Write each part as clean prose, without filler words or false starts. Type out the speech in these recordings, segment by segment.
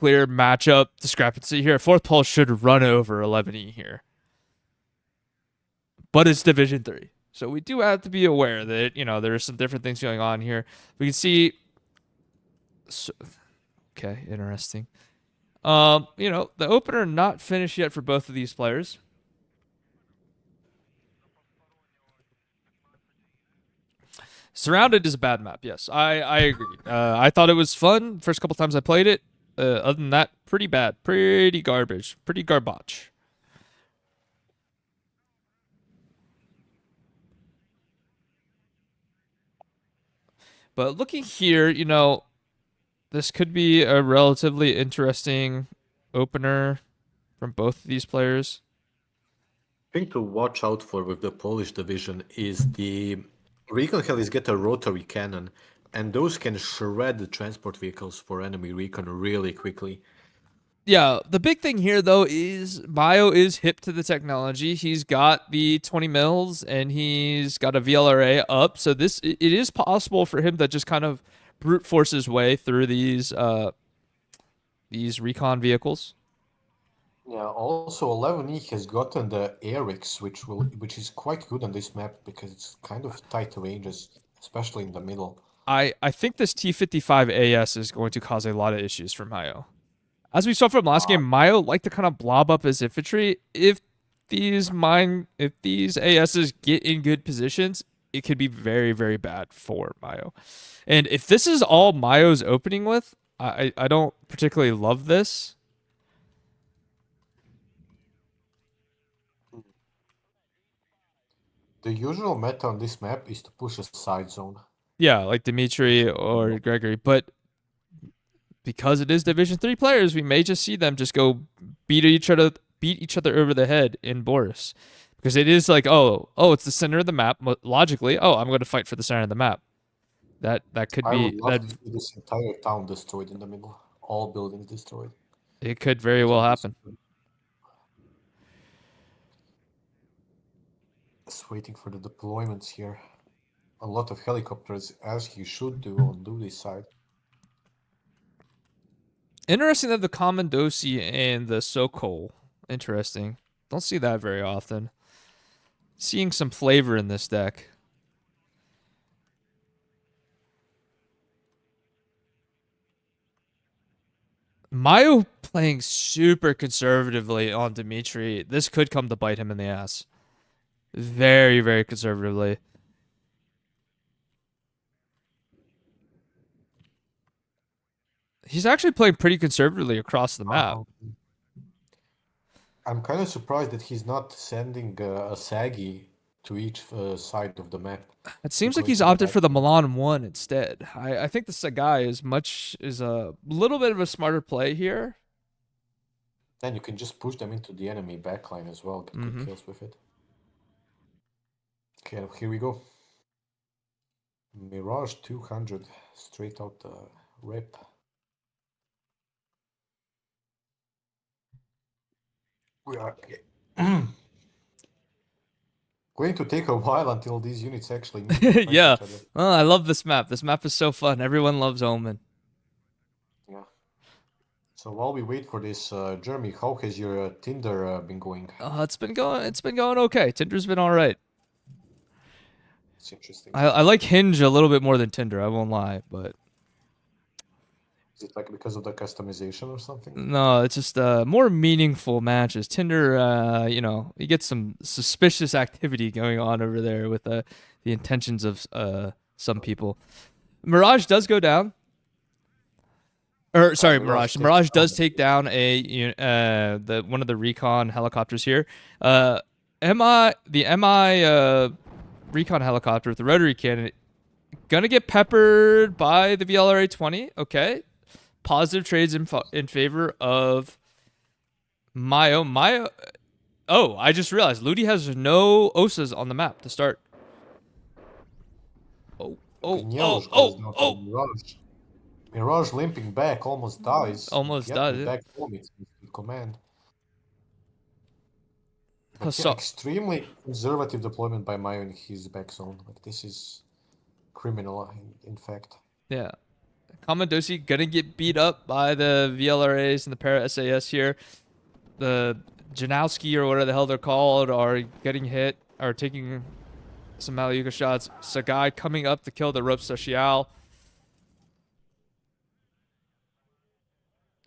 clear matchup discrepancy here. Fourth pole should run over 11E here, but it's Division 3. So we do have to be aware that, there are some different things going on here. We can see. So, okay, interesting. The opener not finished yet for both of these players. Surrounded is a bad map. Yes, I agree. I thought it was fun first couple times I played it. Other than that, pretty bad, pretty garbage, pretty garbage. But looking here, this could be a relatively interesting opener from both of these players. Thing to watch out for with the Polish division is the recon helis get a rotary cannon, and those can shred the transport vehicles for enemy recon really quickly. Yeah, the big thing here though is Bio is hip to the technology. He's got the 20 mils and he's got a VLRA up, so it is possible for him to just kind of brute force his way through these recon vehicles. Yeah, also 11E has gotten the Airix, which is quite good on this map because it's kind of tight ranges, especially in the middle. I think this T55 AS is going to cause a lot of issues for Mayo. As we saw from last game, Mayo like to kind of blob up his infantry. If these ASs get in good positions, it could be very, very bad for Mayo. And if this is all Mayo's opening with, I don't particularly love this. The usual meta on this map is to push a side zone. Yeah, like Dimitri or Gregory, but because it is Division 3 players, we may just see them just go beat each other over the head in Boris. Because it is like, it's the center of the map. Logically, I'm going to fight for the center of the map. That could I be would love that. to see this entire town destroyed in the middle, all buildings destroyed. It could very well happen. Just waiting for the deployments here. A lot of helicopters, as he should do on Ludie's side. Interesting that the Commandosi and the Sokol. Interesting. Don't see that very often. Seeing some flavor in this deck. Mayo playing super conservatively on Dimitri. This could come to bite him in the ass. Very, very conservatively. He's actually playing pretty conservatively across the map. I'm kind of surprised that he's not sending a Sagi to each side of the map. It seems like he's opted for the Milan 1 instead. I think the Sagai is a little bit of a smarter play here. Then you can just push them into the enemy backline as well, get good kills with it. Okay, here we go. Mirage 200, straight out the rip. We are going to take a while until these units actually meet and fight Yeah. each other. Oh, I love this map. This map is so fun. Everyone loves Omen. Yeah. So while we wait for this, Jeremy, how has your Tinder been going? It's been going okay. Tinder's been all right. It's interesting. I like Hinge a little bit more than Tinder. I won't lie, but is it like because of the customization or something? No, it's just more meaningful matches. Tinder, you get some suspicious activity going on over there with the intentions of some people. Mirage does go down. Or sorry, Mirage does take down one of the recon helicopters here. The MI recon helicopter with the rotary cannon gonna get peppered by the VLRA 20. Okay, positive trades in favor of Mayo. Oh, I just realized Ludie has no OSAs on the map to start. Mirage limping back, almost dies. Almost died. Back home, it's command. But extremely conservative deployment by Mayo in his back zone. Like, this is criminal, in fact. Yeah. Commandosi gonna get beat up by the VLRAs and the para SAS here. The Janowski or whatever the hell they're called are getting hit, are taking some Malayuka shots. Sagai coming up to kill the Rope Social.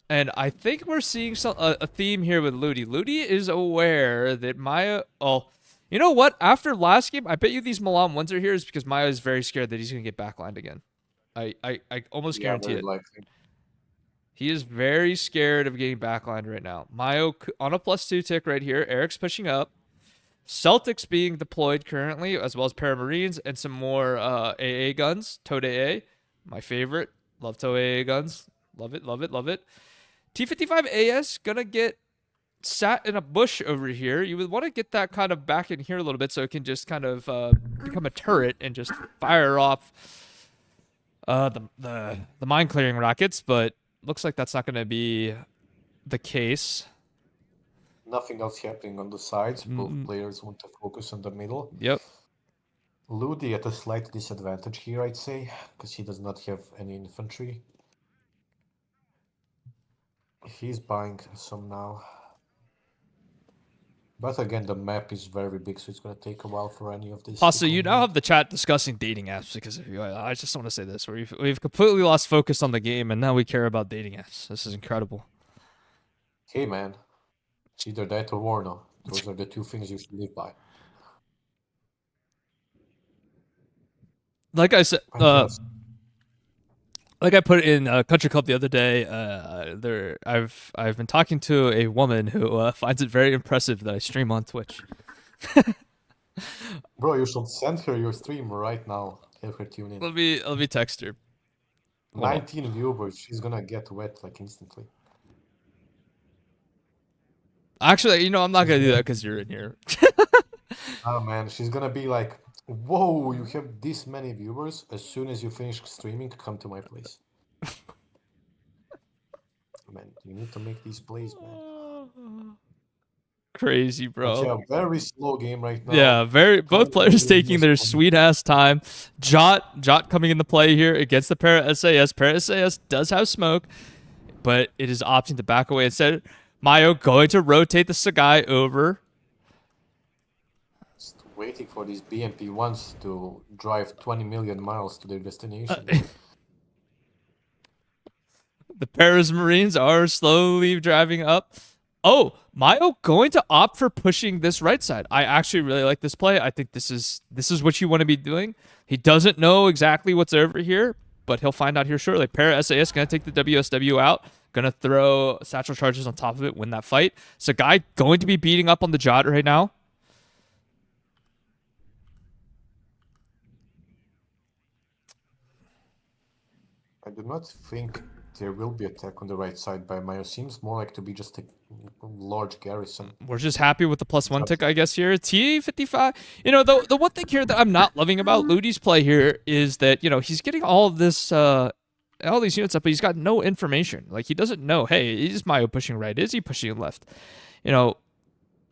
And I think we're seeing a theme here with Ludie. Ludie is aware that Maya. Oh, you know what? After last game, I bet you these Milan ones are here is because Maya is very scared that he's gonna get backlined again. I almost Yeah, guarantee very it. likely. He is very scared of getting backlined right now. Mayo on a +2 tick right here. Eric's pushing up. Celtics being deployed currently, as well as Paramarines and some more AA guns. Towed AA, my favorite. Love Tow AA guns. Love it, love it, love it. T55 AS gonna get sat in a bush over here. You would want to get that kind of back in here a little bit so it can just kind of become a turret and just fire off the mine clearing rockets, but looks like that's not going to be the case. Nothing else happening on the sides. Both players want to focus on the middle. Yep. Ludie at a slight disadvantage here, I'd say, because he does not have any infantry. He's buying some now. But again, the map is very big, so it's going to take a while for any of this. Also, you now have the chat discussing dating apps because of you. I just want to say this: we've completely lost focus on the game, and now we care about dating apps. This is incredible. Hey, man. It's either that or WARNO. Those are the two things you should live by. Like I said, like I put in Country Club the other day, I've been talking to a woman who finds it very impressive that I stream on Twitch. Bro, you should send her your stream right now. Have her tune in. Let me text her. 19 viewers. She's gonna get wet like instantly. Actually, you know, I'm not gonna do that because you're in here. Oh man, she's gonna be like, "Whoa, you have this many viewers? As soon as you finish streaming, come to my place." Man, you need to make these plays, man. Crazy, bro. But yeah, very slow game right now. Yeah, both players taking their sweet ass time. Jot coming into play here against the Para SAS. Para SAS does have smoke, but it is opting to back away instead. Mayo going to rotate the Sagai over. Just waiting for these BMP-1s to drive 20 million miles to their destination. The Paris Marines are slowly driving up. Oh, Mayo going to opt for pushing this right side. I actually really like this play. I think this is what you want to be doing. He doesn't know exactly what's over here, but he'll find out here shortly. Para SAS going to take the WSW out. Going to throw satchel charges on top of it, win that fight. Sagai going to be beating up on the Jot right now. I do not think there will be attack on the right side by Mayo. Seems more like to be just a large garrison. We're just happy with the +1 tick, I guess, here. T55. You know, the one thing here that I'm not loving about Ludie's play here is that, you know, he's getting all of this, all these units up, but he's got no information. Like, he doesn't know, hey, is Mayo pushing right? Is he pushing left? You know,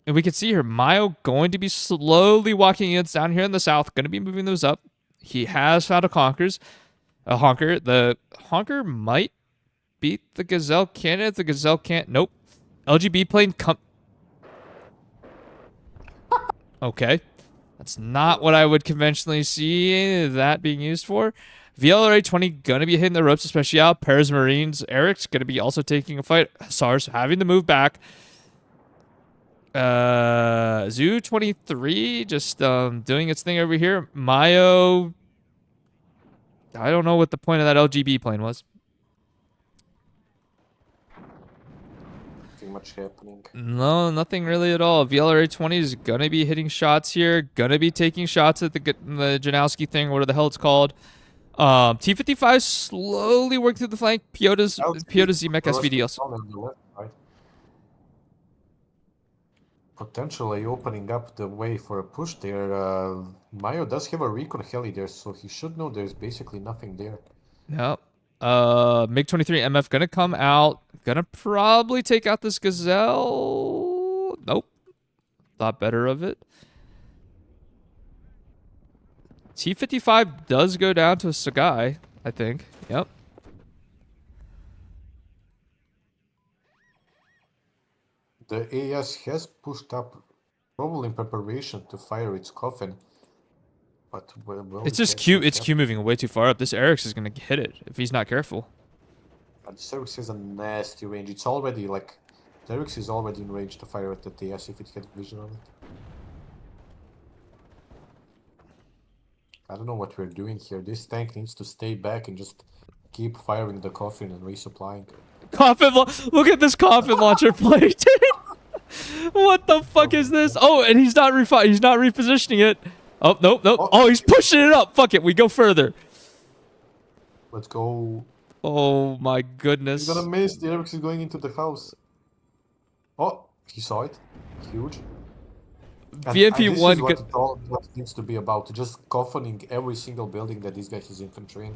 and we can see here, Mayo going to be slowly walking units down here in the south, going to be moving those up. He has found a honker. The honker might beat the Gazelle cannon. The Gazelle can't. Nope. LGB plane come. Okay. That's not what I would conventionally see that being used for. VLRA 20 gonna be hitting the ropes, especially Paris Marines. Eric's gonna be also taking a fight. SARS having to move back. Zoo 23 just doing its thing over here. Mayo. I don't know what the point of that LGB plane was. Nothing much happening. No, nothing really at all. VLRA 20 is gonna be hitting shots here. Gonna be taking shots at the Janowski thing, whatever the hell it's called. T55 slowly work through the flank. Piota's ZMech SVDLs. Potentially opening up the way for a push there. Mayo does have a recon heli there, so he should know there's basically nothing there. Yep. MiG-23 MF gonna come out. Gonna probably take out this Gazelle. Nope. Thought better of it. T55 does go down to a Sagai, I think. Yep. The AS has pushed up, probably in preparation to fire its coffin. But well, It's we just can't see Q. what's It's Q happening. moving way too far up. This Eric's is gonna hit it if he's not careful. And Xerx has a nasty range. It's already like Xerx is already in range to fire at the TS if it gets vision on it. I don't know what we're doing here. This tank needs to stay back and just keep firing the coffin and resupplying. Look at this coffin launcher play, dude. What the fuck is this? Oh, and he's not He's not repositioning it. Oh, nope, nope. Oh, he's pushing it up. Fuck it. We go further. Let's go. Oh my He's goodness. gonna miss. The Xerx is going into the house. Oh, he saw it. Huge. And VMP this one. is what it needs to be about. Just coffining every single building that this guy has infantry in.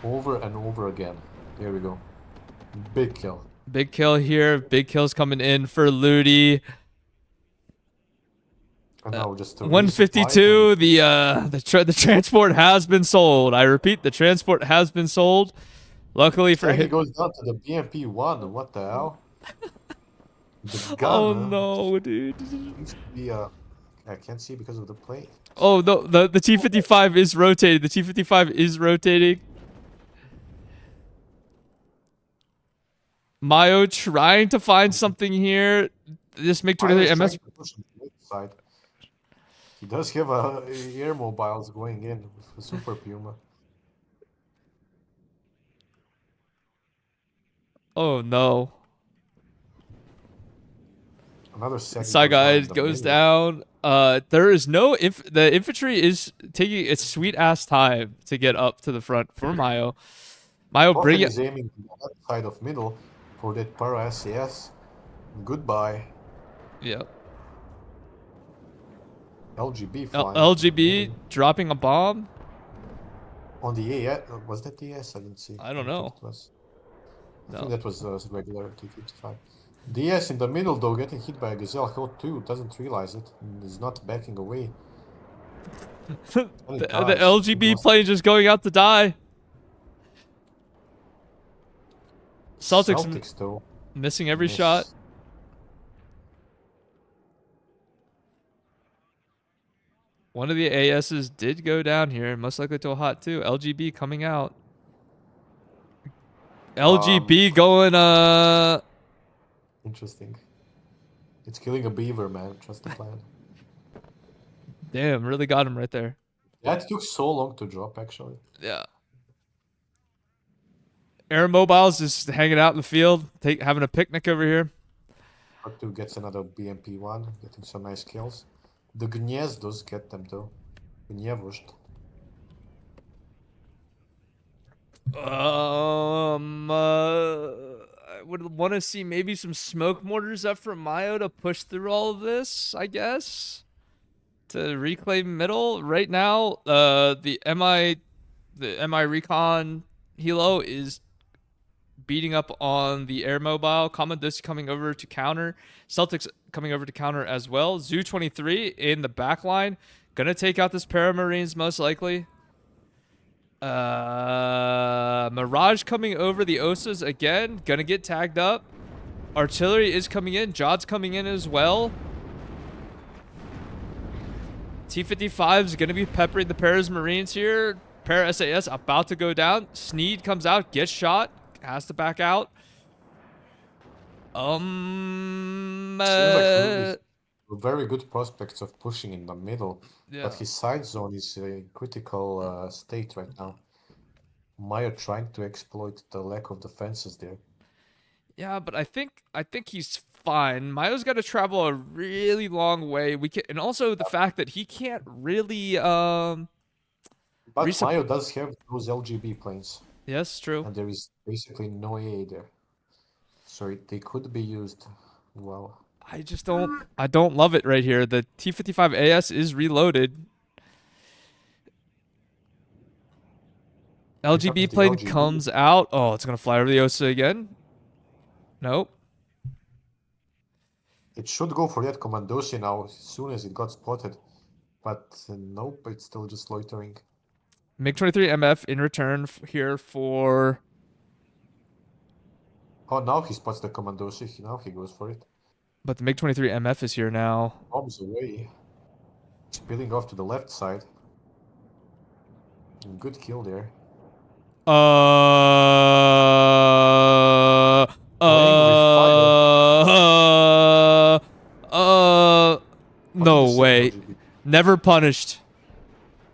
Over and over again. Here we go. Big kill. Big kill here. Big kills coming in for Ludie. And now just to 152. The transport has been sold. I repeat, the transport has been sold. Luckily for he him. goes down to the BMP 1. What the hell? The Oh gun no, dude. needs to be I can't see because of the plate. Oh no, the T-55 is rotating. The T-55 is rotating. Myo trying to find something here. This MiG-23 MS. Side. He does have air mobiles going in with the Super Puma. Oh no. Another Saigai goes down. There is no the infantry is taking its sweet ass time to get up to the front for Myo. Myo bring it. Is aiming to the left side of middle for that para SAS. Goodbye. Yep. LGB flying. LGB dropping a bomb. On the AS, was that the AS? I didn't see. I don't know. I think that was regular T-55. DS in the middle though, getting hit by a Gazelle Hot 2, doesn't realize it, and is not backing away. the LGB plane just going out to die. Celtics though. Missing every shot. One of the ASs did go down here, most likely to a hot 2. LGB coming out. LGB going, Interesting. It's killing a beaver, man. Trust the plan. Damn, really got him right there. That took so long to drop, actually. Yeah. Air Mobiles just hanging out in the field, having a picnic over here. R2 gets another BMP-1, getting some nice kills. The Gniezdos get them, though. Gniewozd. I would want to see maybe some smoke mortars up from Myo to push through all of this, I guess. To reclaim middle. Right now, the MI Recon Hilo is beating up on the air mobile. Commandos coming over to counter. Celtics coming over to counter as well. Zoo 23 in the back line. Gonna take out this Paramarines most likely. Mirage coming over the Osas again. Gonna get tagged up. Artillery is coming in. Jod's coming in as well. T-55 is gonna be peppering the Paras Marines here. Para SAS about to go down. Sneed comes out, gets shot, has to back out. Very good prospects of pushing in the middle, yeah. but his side zone is in critical state right now. Maya trying to exploit the lack of defenses there. Yeah, but I think he's fine. Mayo's got to travel a really long way. And also the fact that he can't really But Mayo does have those LGB planes. Yes, true. And there is basically no AA there, so they could be used well. I don't love it right here. The T-55 AS is reloaded. LGB plane comes out. Oh, it's gonna fly over the OSA again. Nope. It should go for that Commandosi now as soon as it got spotted. But nope, it's still just loitering. MiG-23 MF in return here for... Oh, now he spots the Commandosi. Now he goes for it. But the MiG-23 MF is here now. Bombs away. Spilling off to the left side. Good kill there. Uh, Playing with fire. What did no you say, way. LGB? Never punished.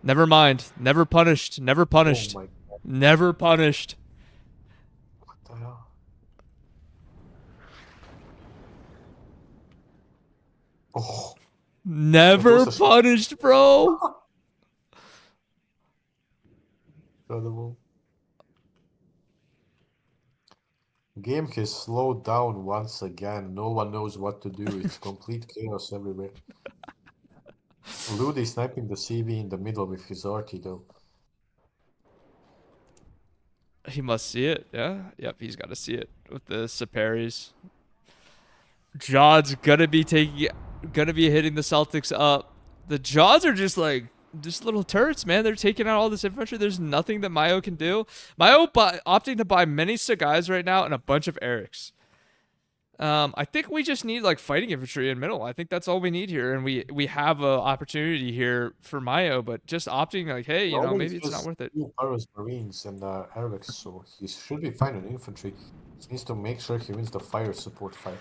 Never mind. Never punished. Never punished. Oh my god. Never punished. What the hell? Oh, Never was a shot. punished, bro. Incredible. Game has slowed down once again. No one knows what to do. It's complete chaos everywhere. Ludie sniping the CV in the middle with his arty though. He must see it. Yeah. Yep. He's got to see it with the Saparis. Jod's gonna be hitting the Celtics up. The Jaws are just little turrets, man. They're taking out all this infantry. There's nothing that Myo can do. Myo opting to buy many Sagais right now and a bunch of Erics. I think we just need like fighting infantry in middle. I think that's all we need here, and we have a opportunity here for Myo, but just opting like, hey, you know, maybe it's not worth it. Paros Marines and Erics, so he should be fine in infantry. He needs to make sure he wins the fire support fight.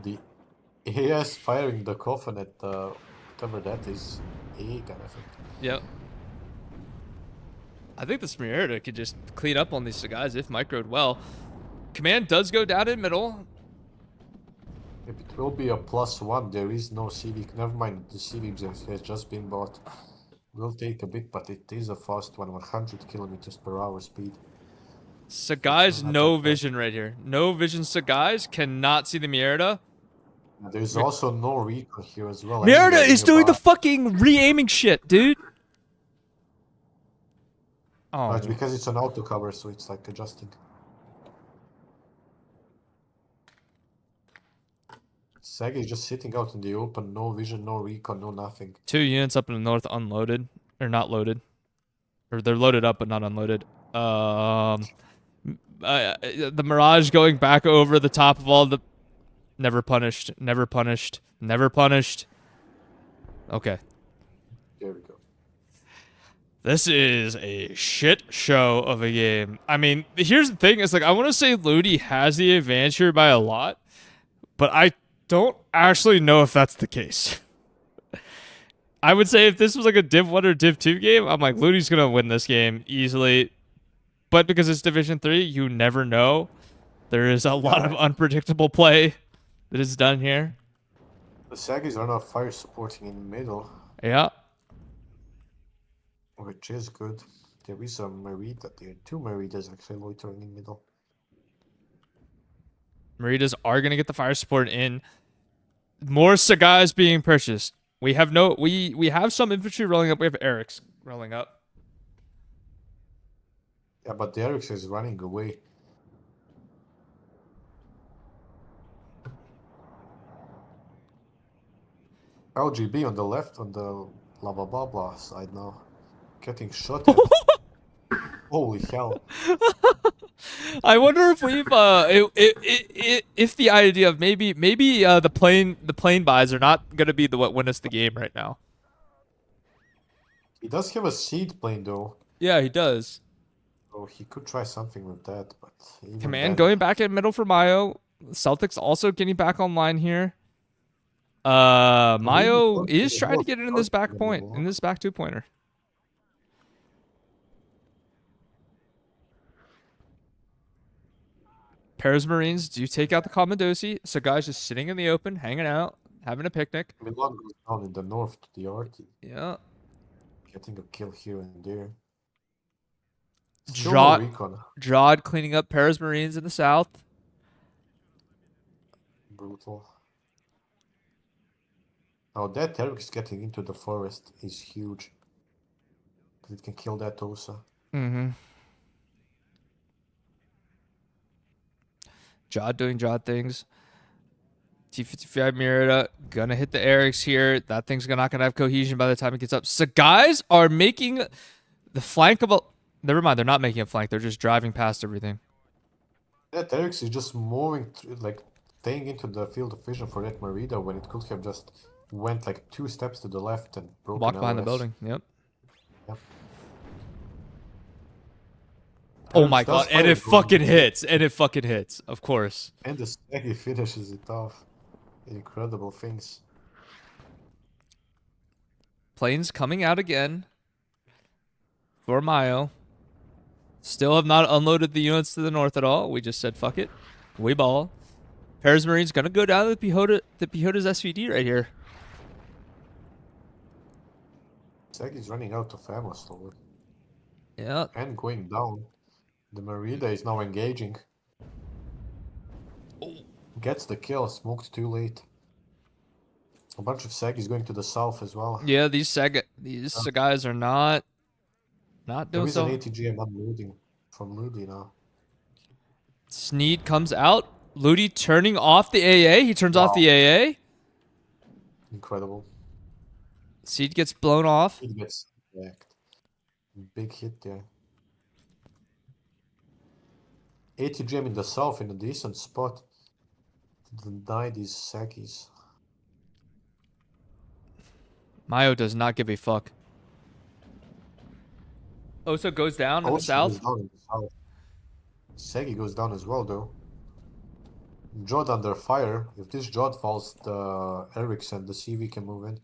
The AS firing the coffin at whatever that is, Aegon, I think. Yep. I think the Smearda could just clean up on these guys if microed well. Command does go down in middle. If it will be a +1, there is no CV. Never mind, the CV has just been bought. Will take a bit, but it is a fast one, 100 kilometers per hour speed. Sagai's no vision right here. No vision. Sagai's cannot see the Mierda. There's also no recon here as well. Mierda is doing the fucking re-aiming shit, dude. Oh, it's because it's an auto cover, so it's like adjusting. Sag is just sitting out in the open, no vision, no recon, no nothing. 2 units up in the north unloaded. Or not loaded. Or they're loaded up but not unloaded. The Mirage going back over the top of all the... Never punished. Never punished. Never punished. Okay. There we go. This is a shit show of a game. I mean, here's the thing. It's like, I want to say Ludie has the advantage here by a lot, but I don't actually know if that's the case. I would say if this was like a Div 1 or Div 2 game, I'm like, Ludie's going to win this game easily. But because it's Division 3, you never know. There is a lot of unpredictable play that is done here. The Saggies are not fire supporting in the middle. Yeah. Which is good. There is a Merida there. 2 Meridas actually loitering in middle. Meridas are going to get the fire support in. More Sagais being purchased. We have we have some infantry rolling up. We have Erics rolling up. Yeah, but the Erics is running away. LGB on the left, on the lava blah blah side now. Getting shot at. Holy hell. I wonder if we've if the idea of maybe the plane buys are not gonna be what win us the game right now. He does have a seed plane though. Yeah, he does. So he could try something with that, but Command going back in middle for Myo. Celtics also getting back online here. Myo is trying to get it in this back point, in this back 2-pointer. Paris Marines do take out the Commandosi. So guys just sitting in the open, hanging out, having a picnic. Milan goes down in the north to the arty. Yeah. Getting a kill here and there. Jod cleaning up Paris Marines in the south. Brutal. Now that Eric's getting into the forest is huge. Because it can kill that Osa. Mm-hmm. Jod doing Jod things. T-55 Merida gonna hit the Erics here. That thing's not gonna have cohesion by the time it gets up. So guys are making the flank of a... Never mind, they're not making a flank. They're just driving past everything. That Eric's is just moving, like, staying into the field of vision for that Merida when it could have just went like 2 steps to the left and broken Walk behind the LOS. building. Yep. Yep. Oh my Eric's god, does and fire it going fucking there, hits. And it fucking hits. Of course. and the Sagi finishes it off. Incredible things. Planes coming out again for Mayo. Still have not unloaded the units to the north at all. We just said fuck it. We ball. Paris Marine's gonna go down to the Pejota's SVD right here. Sagi's running out of ammo slowly. Yeah. And going down. The Merida is now engaging. Gets the kill, smoked too late. A bunch of Sagis going to the south as well. Yeah, these guys are not There doing is an so. ATGM unloading from Ludie now. Sneed comes out. Ludie turning off the AA. He turns off Wow. the AA. Incredible. Seed gets blown off. It gets wrecked. Big hit there. ATGM in the south in a decent spot to deny these Sagis. Mayo does not give a fuck. Oso goes down in the Also south. goes down in the south. Sagi goes down as well though. Jod under fire. If this Jod falls, the Erics and the CV can move in.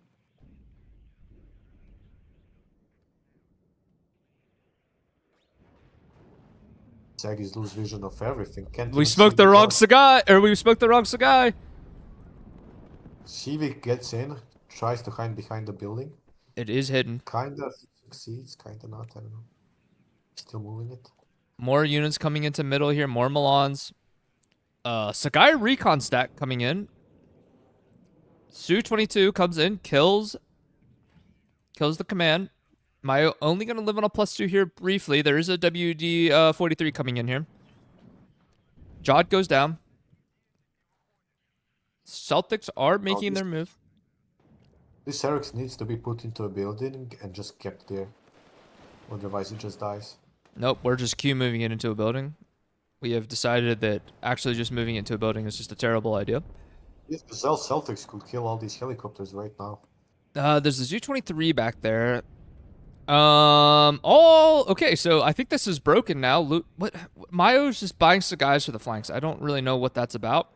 Sagis lose vision of everything. Can't We even see smoked the the wrong Jod. Sagai, or we smoked the wrong Sagai. CV gets in, tries to hide behind the building. It is hidden. Kinda succeeds, kinda not, I don't know. Still moving it. More units coming into middle here. More Milans. Sagai recon stack coming in. Su-22 comes in, kills the command. Mayo only going to live on a +2 here briefly. There is a WD-43 coming in here. Jod goes down. Celtics are making their move. This Erics needs to be put into a building and just kept there. Otherwise it just dies. Nope, we're just Q moving it into a building. We have decided that actually just moving it into a building is just a terrible idea. Yes, the Celtics could kill all these helicopters right now. There's a Zu-23 back there. Oh, okay. So I think this is broken now. What? Mayo's just buying Sagais for the flanks. I don't really know what that's about.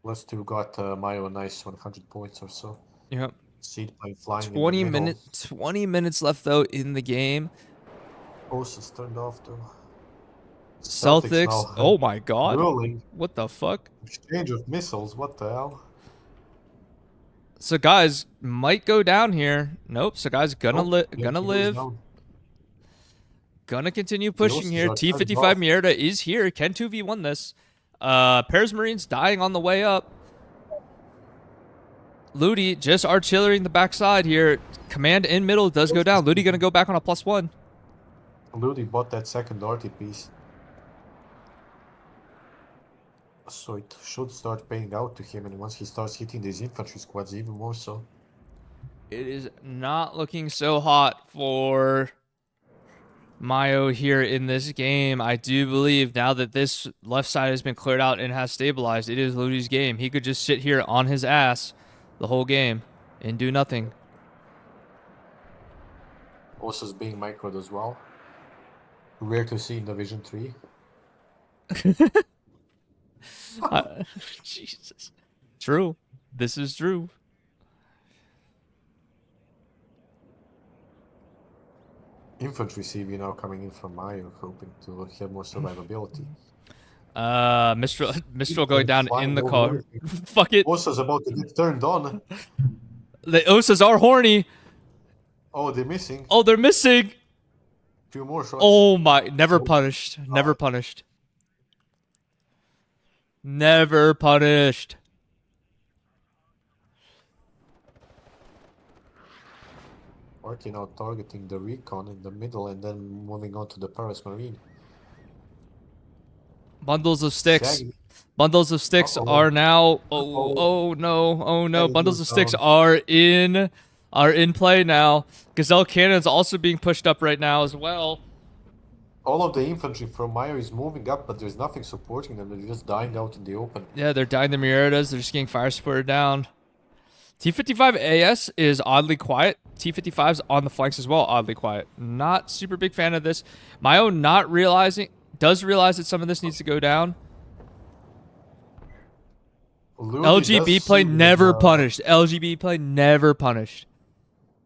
Plus two got Mayo a nice 100 points or so. Yep. Seed plane flying 20 in the middle. 20 minutes left though in the game. Post is turned off though. Celtics. Now Oh my god. rolling. What the fuck? Exchange of missiles. What the hell? Sagais might go down here. Nope. Sagais gonna Nope, gonna he goes live. down. Gonna continue pushing here. Oceans are turned T-55 off. Mierda is here. Can 2v1 this. Paris Marines dying on the way up. Ludie just artillerying the backside here. Command in middle does go down. Ludie gonna go back on a +1. Ludie bought that second arty piece. So it should start paying out to him, and once he starts hitting these infantry squads, even more so. It is not looking so hot for Mayo here in this game. I do believe now that this left side has been cleared out and has stabilized, it is Ludie's game. He could just sit here on his ass the whole game and do nothing. Oso's being microed as well. Rare to see in Division 3. Jesus. True. This is true. Infantry CV now coming in from Mayo, hoping to have more survivability. Mistral going down in the car. Fuck it. Oso's about to get turned on. The Osas are horny. Oh, they're missing. Oh, they're missing. Few more shots. Oh my, never punished. Never punished. Never punished. Arty now targeting the recon in the middle and then moving on to the Paris Marine. Bundles of sticks. Shaggy. Bundles of sticks Uh-oh. are now. Uh-oh. Oh no. Oh no. Shaggy Bundles goes of sticks down. are in are in play now. Gazelle Cannon's also being pushed up right now as well. All of the infantry from Maya is moving up, but there's nothing supporting them. They're just dying out in the open. Yeah, they're dying the Muritas. They're just getting fire supported down. T55 AS is oddly quiet. T55's on the flanks as well, oddly quiet. Not super big fan of this. Myo not realizing, does realize that some of this needs to go down. Ludie LGB play never punished. LGB play never punished.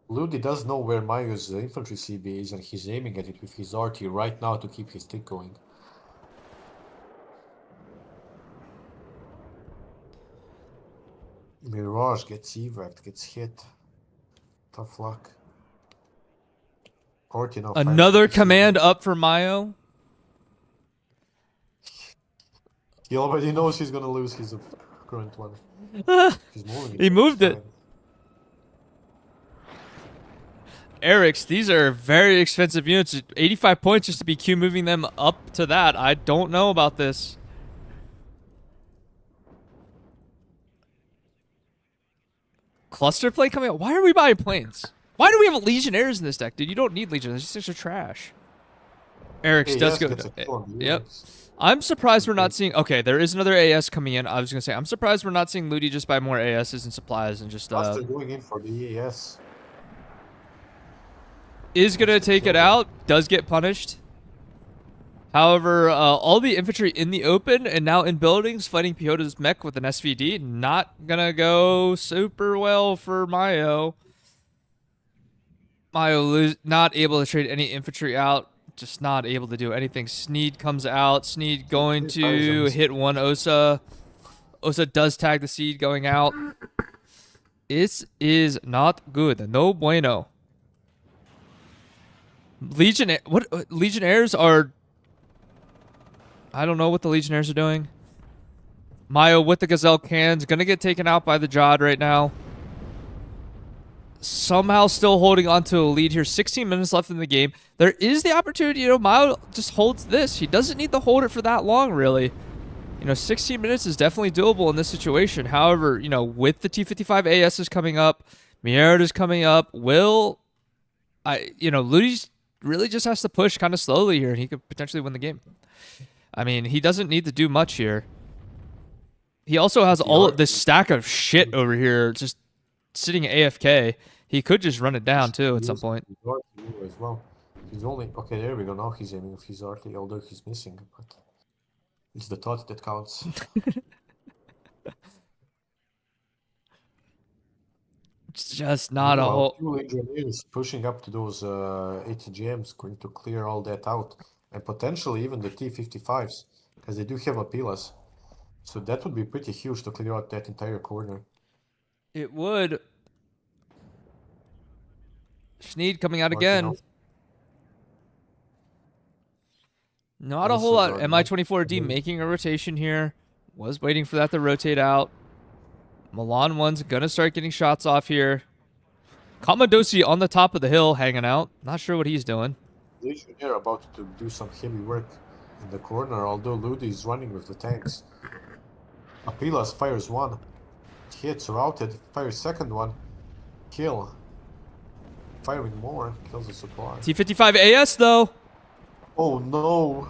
Ludie does know where Mayo's infantry CB is, and he's aiming at it with his RT right now to keep his tick going. Mirage gets evac, gets hit. Tough luck. RT now Another command up for Myo. He already knows he's gonna lose his current one. He's moving He moved it. Eric's, these are very expensive units. 85 points just to be Q moving them up to that. I don't know about this. Cluster play coming out. Why are we buying planes? Why do we have Legionnaires in this deck, dude? You don't need Legionnaires. These things are trash. Eric's does go. Yep. I'm surprised we're not seeing. Okay, there is another AS coming in. I was gonna say I'm surprised we're not seeing Ludie just buy more ASs and supplies and just. Cluster going in for the AS. Is gonna take it out. Does get punished. However, all the infantry in the open and now in buildings fighting Piota's mech with an SVD, not gonna go super well for Myo. Myo not able to trade any infantry out, just not able to do anything. Sneed comes out. Sneed going to hit one Osa. Osa does tag the Seed going out. This is not good. No bueno. Legionnaires are... I don't know what the Legionnaires are doing. Myo with the Gazelle cans. Gonna get taken out by the Jod right now. Somehow still holding on to a lead here. 16 minutes left in the game. There is the opportunity, Myo just holds this. He doesn't need to hold it for that long, really. 16 minutes is definitely doable in this situation. However, with the T55 ASs coming up, Mierda is coming up, Ludie really just has to push kind of slowly here, and he could potentially win the game. I mean, he doesn't need to do much here. He also has all of this stack of shit over here just sitting AFK. He could just run it down, too, at some point. As well. He's only... Okay, there we go. Now he's aiming with his RT, although he's missing. But it's the thought that counts. It's just not a whole... Two Legionnaires pushing up to those ATGMs, going to clear all that out. And potentially even the T55s, because they do have Apilas. So that would be pretty huge to clear out that entire corner. It would. Sneed coming out again. Not a whole lot. MI24D making a rotation here. Was waiting for that to rotate out. Milan 1's gonna start getting shots off here. Kamadosi on the top of the hill hanging out. Not sure what he's doing. Legionnaire about to do some heavy work in the corner, although Ludie is running with the tanks. Apilas fires one. Hits, routed. Fires second one. Kill. Firing more. Kills the supply. T55 AS though. Oh no.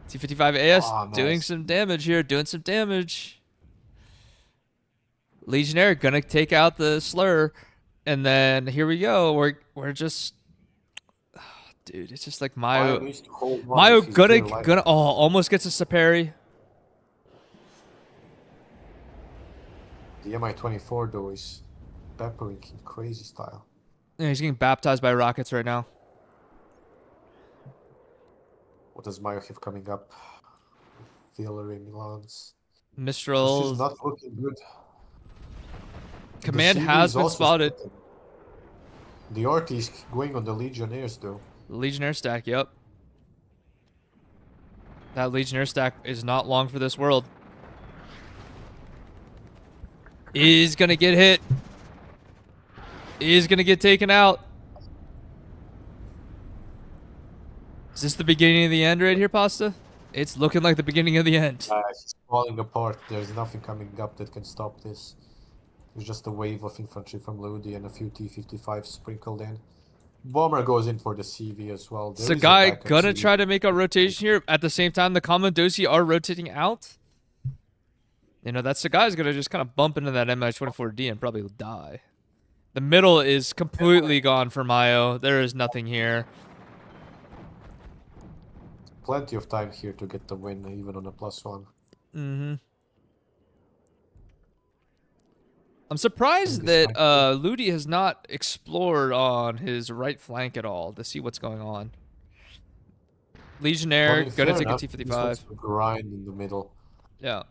T55 AS nice. Doing some damage here. Doing some damage. Legionnaire gonna take out the slur. And then here we go. We're just... Dude, it's just like Myo gonna almost gets a Saperi. The MI24 though is peppering in crazy style. Yeah, he's getting baptized by rockets right now. What does Myo have coming up? Villeray, Milans. Mistral. This is not looking good. Command has been spotted. The RT is going on the Legionnaires though. Legionnaire stack, yep. That Legionnaire stack is not long for this world. Is gonna get hit. Is gonna get taken out. Is this the beginning of the end right here, Pasta? It's looking like the beginning of the end. It's falling apart. There's nothing coming up that can stop this. It's just a wave of infantry from Ludie and a few T-55 sprinkled in. Bomber goes in for the CV as well. There is a Sagai backup gonna CV. try to make a rotation here. At the same time, the Commandosi are rotating out. You know, that Sagai's gonna just kind of bump into that MI-24D and probably die. The middle is completely gone for Mayo. There is nothing here. Plenty of time here to get the win, even on a +1. Mm-hmm. I'm I think surprised this that might be Ludie has not explored on his right flank at all to see what's going on. I Legionnaire mean, gonna fair take a enough. This wants T-55. to grind in the middle. Yeah.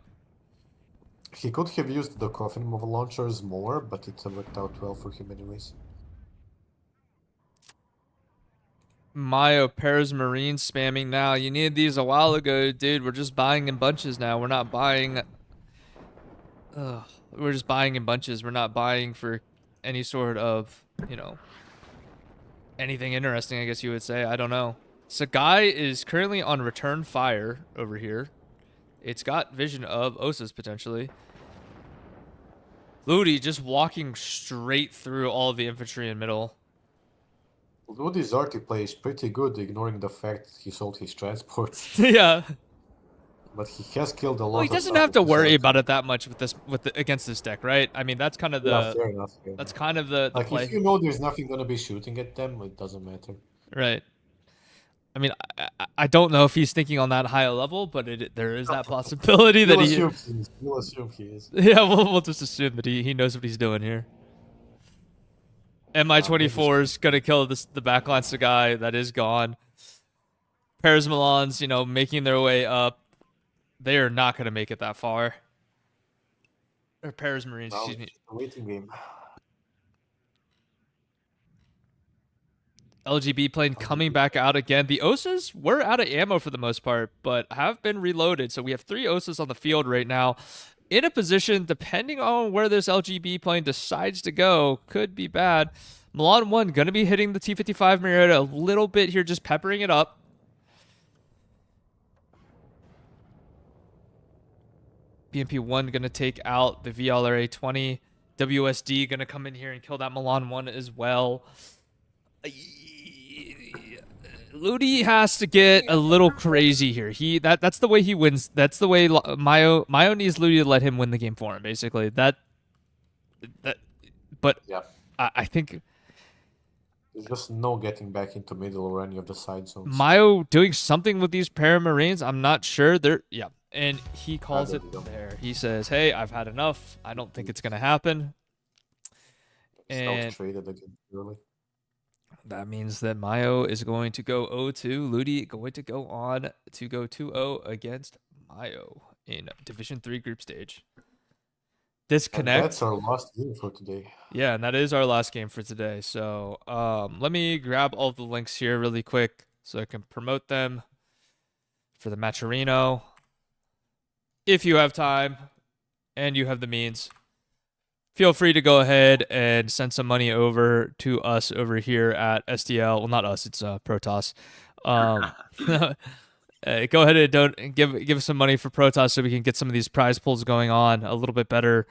He could have used the coffin launchers more, but it worked out well for him anyways. Mayo pairs Marines spamming now. You needed these a while ago, dude. We're just buying in bunches now. We're not buying. We're just buying in bunches. We're not buying for any sort of, you know, anything interesting, I guess you would say. I don't know. Sagai is currently on return fire over here. It's got vision of Osas potentially. Ludie just walking straight through all of the infantry in middle. Ludie's arty play is pretty good, ignoring the fact that he sold his transports. Yeah. But he has killed a Well, he lot of doesn't stuff have with to his worry arty. about it that much with this against this deck, right? I mean, that's kind of Yeah, the fair enough. that's kind of the Like, if play, you know there's nothing gonna be shooting at them, it doesn't matter. right? I mean, I don't know if he's thinking on that high a level, but there is that possibility that We'll he. assume he is. We'll assume he is. Yeah, we'll just assume that he knows what he's doing here. Maybe MI-24 is gonna kill the backline Sagai that is gone. Paris Milan's, you know, making their way up. They are not gonna make it that far. Or Paris Marines, now excuse it's me. just a waiting game. LGB plane coming back out again. The Osas were out of ammo for the most part, but have been reloaded. So we have 3 Osas on the field right now. In a position, depending on where this LGB plane decides to go, could be bad. Milan 1 going to be hitting the T-55 Mariota a little bit here, just peppering it up. BMP 1 going to take out the VLRA 20. WSD going to come in here and kill that Milan 1 as well. Ludie has to get a little crazy here. That's the way he wins. That's the way Mayo needs Ludie to let him win the game for him. Basically, that. But Yeah. I think There's just no getting back into middle or any of the side zones. Mayo doing something with these Paramarines. I'm not sure. Yeah, and he calls it there. He says, "Hey, I've had enough. I don't think it's gonna happen." And traded again early. that means that Mayo is going to go 0-2. Ludie going to go on to go 2-0 against Mayo in Division 3 group stage. Disconnect. And that's our last game for today. Yeah, and that is our last game for today. So let me grab all the links here really quick so I can promote them for the Matcherino. If you have time and you have the means, feel free to go ahead and send some money over to us over here at SDL. Well, not us, it's Protoss. Go ahead and give us some money for Protoss so we can get some of these prize pools going on a little bit better.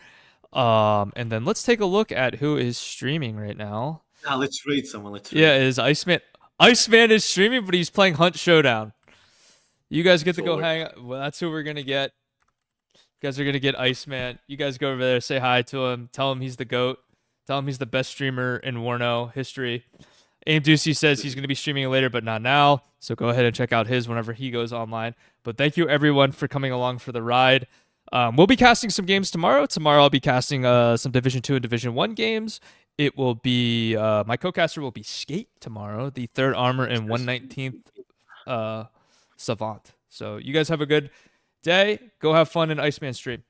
And then let's take a look at who is streaming right now. Yeah, let's rate someone. Yeah, is Iceman. Iceman is streaming, but he's playing Hunt Showdown. You guys get to go hang out. Well, that's who we're gonna get. You guys are gonna get Iceman. You guys go over there, say hi to him, tell him he's the GOAT, tell him he's the best streamer in WARNO history. Aim Ducey says he's gonna be streaming later, but not now. So go ahead and check out his whenever he goes online. But thank you everyone for coming along for the ride. We'll be casting some games tomorrow. Tomorrow I'll be casting some Division 2 and Division 1 games. It will be my co-caster will be Skate tomorrow, the 3rd Armor and 119th Savant. So you guys have a good day. Go have fun in Iceman stream.